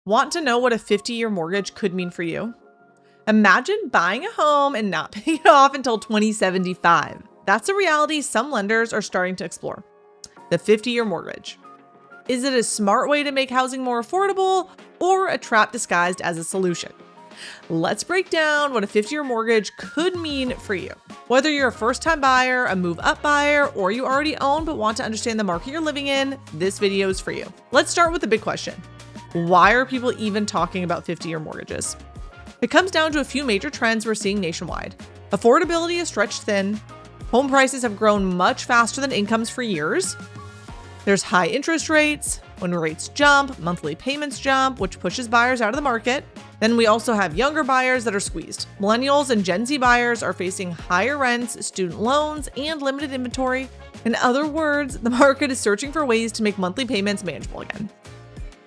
Want to know what a 50-year mortgage could mean for you? Imagine buying a home and not paying it off until 2075. That's a reality some lenders are starting to explore. The 50-year mortgage. Is it a smart way to make housing more affordable or a trap disguised as a solution? Let's break down what a 50-year mortgage could mean for you. Whether you're a first-time buyer, a move-up buyer, or you already own but want to understand the market you're living in, this video is for you. Let's start with the big question. Why are people even talking about 50-year mortgages? It comes down to a few major trends we're seeing nationwide. Affordability is stretched thin. Home prices have grown much faster than incomes for years. There's high interest rates. When rates jump, monthly payments jump, which pushes buyers out of the market. Then we also have younger buyers that are squeezed. Millennials and Gen Z buyers are facing higher rents, student loans, and limited inventory. In other words, the market is searching for ways to make monthly payments manageable again.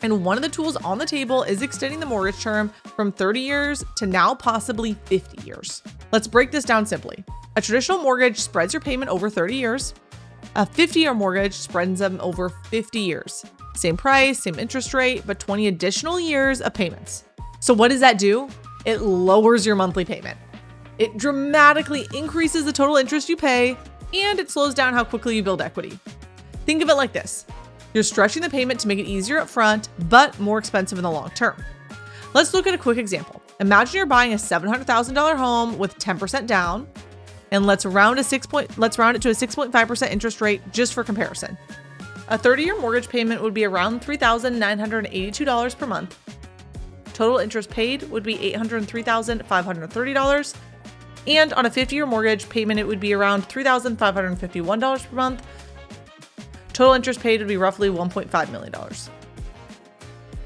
And one of the tools on the table is extending the mortgage term from 30 years to now possibly 50 years. Let's break this down simply. A traditional mortgage spreads your payment over 30 years. A 50-year mortgage spreads them over 50 years. Same price, same interest rate, but 20 additional years of payments. So what does that do? It lowers your monthly payment. It dramatically increases the total interest you pay, and it slows down how quickly you build equity. Think of it like this. You're stretching the payment to make it easier up front, but more expensive in the long term. Let's look at a quick example. Imagine you're buying a $700,000 home with 10% down, and let's round it to a 6.5% interest rate just for comparison. A 30-year mortgage payment would be around $3,982 per month. Total interest paid would be $803,530. And on a 50-year mortgage payment, it would be around $3,551 per month. Total interest paid would be roughly $1.5 million.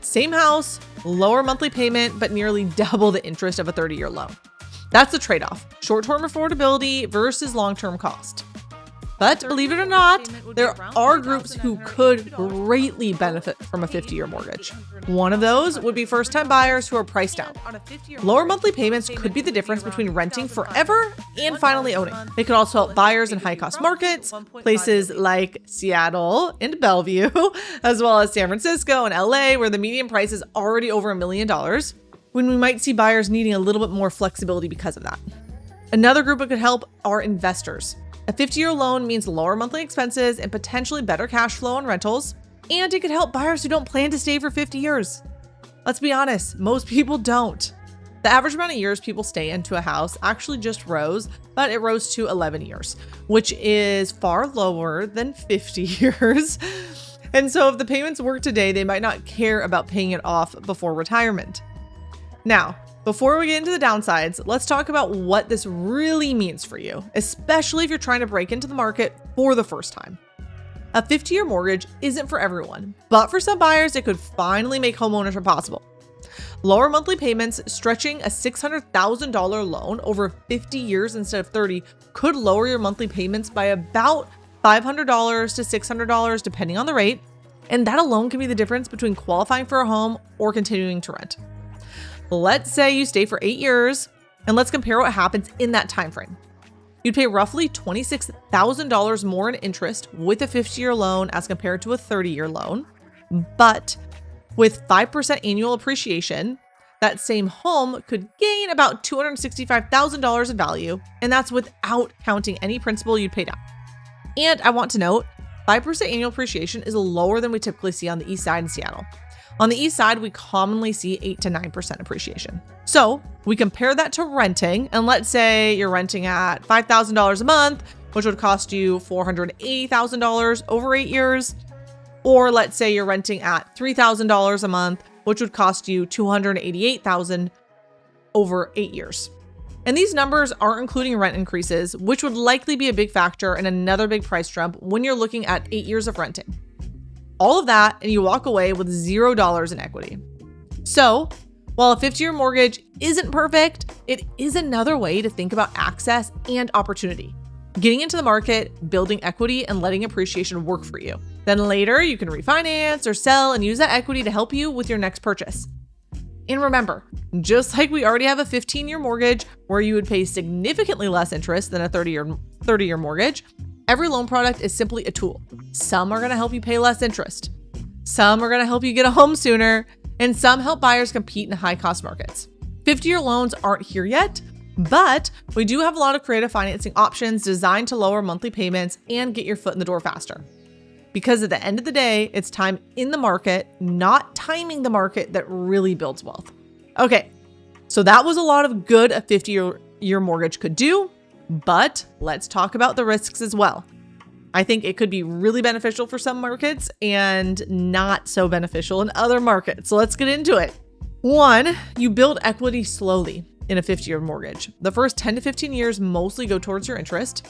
Same house, lower monthly payment, but nearly double the interest of a 30-year loan. That's the trade-off, short-term affordability versus long-term cost. But believe it or not, there are groups who could greatly benefit from a 50-year mortgage. One of those would be first-time buyers who are priced out. Lower monthly payments could be the difference between renting forever and finally owning. They could also help buyers in high-cost markets, places like Seattle and Bellevue, as well as San Francisco and LA, where the median price is already over $1 million, when we might see buyers needing a little bit more flexibility because of that. Another group it could help are investors. A 50-year loan means lower monthly expenses and potentially better cash flow on rentals, and it could help buyers who don't plan to stay for 50 years. Let's be honest, most people don't. The average amount of years people stay into a house actually just rose, but it rose to 11 years, which is far lower than 50 years. And so if the payments work today, they might not care about paying it off before retirement. Now, before we get into the downsides, let's talk about what this really means for you, especially if you're trying to break into the market for the first time. A 50-year mortgage isn't for everyone, but for some buyers, it could finally make homeownership possible. Lower monthly payments, stretching a $600,000 loan over 50 years instead of 30, could lower your monthly payments by about $500 to $600 depending on the rate, and that alone can be the difference between qualifying for a home or continuing to rent. Let's say you stay for 8 years, and let's compare what happens in that time frame. You'd pay roughly $26,000 more in interest with a 50-year loan as compared to a 30-year loan. But with 5% annual appreciation, that same home could gain about $265,000 in value, and that's without counting any principal you'd pay down. And I want to note, 5% annual appreciation is lower than we typically see on the Eastside in Seattle. On the Eastside, we commonly see 8 to 9% appreciation. So we compare that to renting, and let's say you're renting at $5,000 a month, which would cost you $480,000 over 8 years. Or let's say you're renting at $3,000 a month, which would cost you $288,000 over 8 years. And these numbers aren't including rent increases, which would likely be a big factor and another big price jump when you're looking at 8 years of renting. All of that, and you walk away with $0 in equity. So, while a 50-year mortgage isn't perfect, it is another way to think about access and opportunity. Getting into the market, building equity, and letting appreciation work for you. Then later, you can refinance or sell and use that equity to help you with your next purchase. And remember, just like we already have a 15-year mortgage where you would pay significantly less interest than a 30-year mortgage, every loan product is simply a tool. Some are going to help you pay less interest. Some are going to help you get a home sooner. and some help buyers compete in high-cost markets. 50-year loans aren't here yet, but we do have a lot of creative financing options designed to lower monthly payments and get your foot in the door faster. Because at the end of the day, it's time in the market, not timing the market, that really builds wealth. Okay, so that was a lot of good a 50-year mortgage could do, but let's talk about the risks as well. I think it could be really beneficial for some markets and not so beneficial in other markets. So let's get into it. 1, you build equity slowly in a 50-year mortgage. The first 10 to 15 years mostly go towards your interest.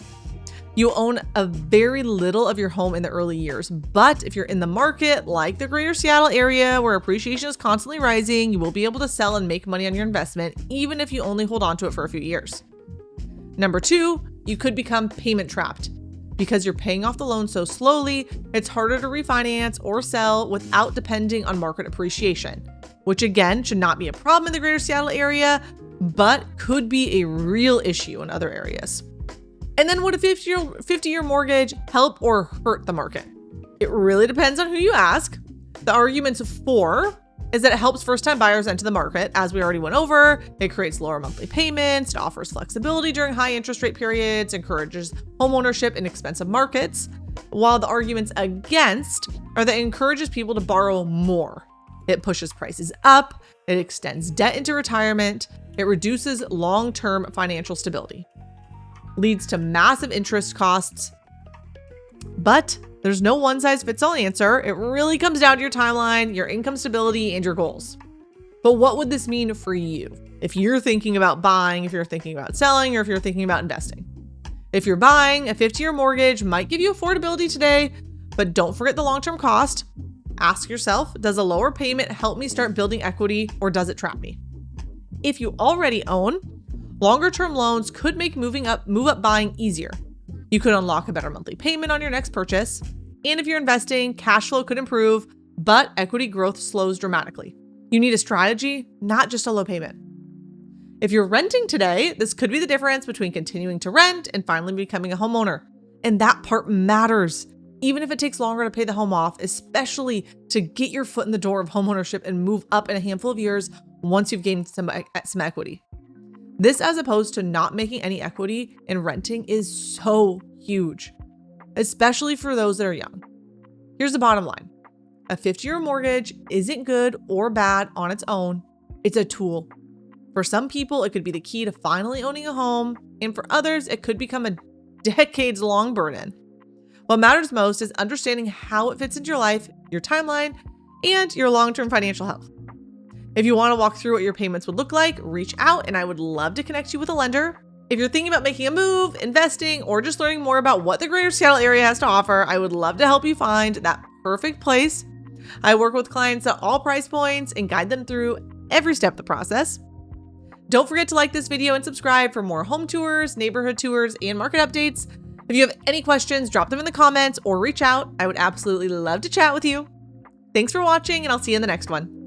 You own a very little of your home in the early years, but if you're in the market like the greater Seattle area where appreciation is constantly rising, you will be able to sell and make money on your investment, even if you only hold on to it for a few years. Number 2, you could become payment trapped. Because you're paying off the loan so slowly, it's harder to refinance or sell without depending on market appreciation, which again should not be a problem in the greater Seattle area, but could be a real issue in other areas. And then would a 50-year mortgage help or hurt the market? It really depends on who you ask. The arguments for is that it helps first-time buyers enter the market, as we already went over. It creates lower monthly payments, it offers flexibility during high interest rate periods, encourages homeownership in expensive markets, while the arguments against are that it encourages people to borrow more. It pushes prices up, it extends debt into retirement, it reduces long-term financial stability, leads to massive interest costs, but there's no one-size-fits-all answer. It really comes down to your timeline, your income stability, and your goals. But what would this mean for you if you're thinking about buying, if you're thinking about selling, or if you're thinking about investing? If you're buying, a 50-year mortgage might give you affordability today, but don't forget the long-term cost. Ask yourself, does a lower payment help me start building equity, or does it trap me? If you already own, longer-term loans could make move up buying easier. You could unlock a better monthly payment on your next purchase. And if you're investing, cash flow could improve, but equity growth slows dramatically. You need a strategy, not just a low payment. If you're renting today, this could be the difference between continuing to rent and finally becoming a homeowner. And that part matters, even if it takes longer to pay the home off, especially to get your foot in the door of homeownership and move up in a handful of years once you've gained some equity. This, as opposed to not making any equity in renting, is so huge, especially for those that are young. Here's the bottom line. A 50-year mortgage isn't good or bad on its own. It's a tool. For some people, it could be the key to finally owning a home, and for others, it could become a decades-long burden. What matters most is understanding how it fits into your life, your timeline, and your long-term financial health. If you want to walk through what your payments would look like, reach out and I would love to connect you with a lender. If you're thinking about making a move, investing, or just learning more about what the greater Seattle area has to offer, I would love to help you find that perfect place. I work with clients at all price points and guide them through every step of the process. Don't forget to like this video and subscribe for more home tours, neighborhood tours, and market updates. If you have any questions, drop them in the comments or reach out. I would absolutely love to chat with you. Thanks for watching, and I'll see you in the next one.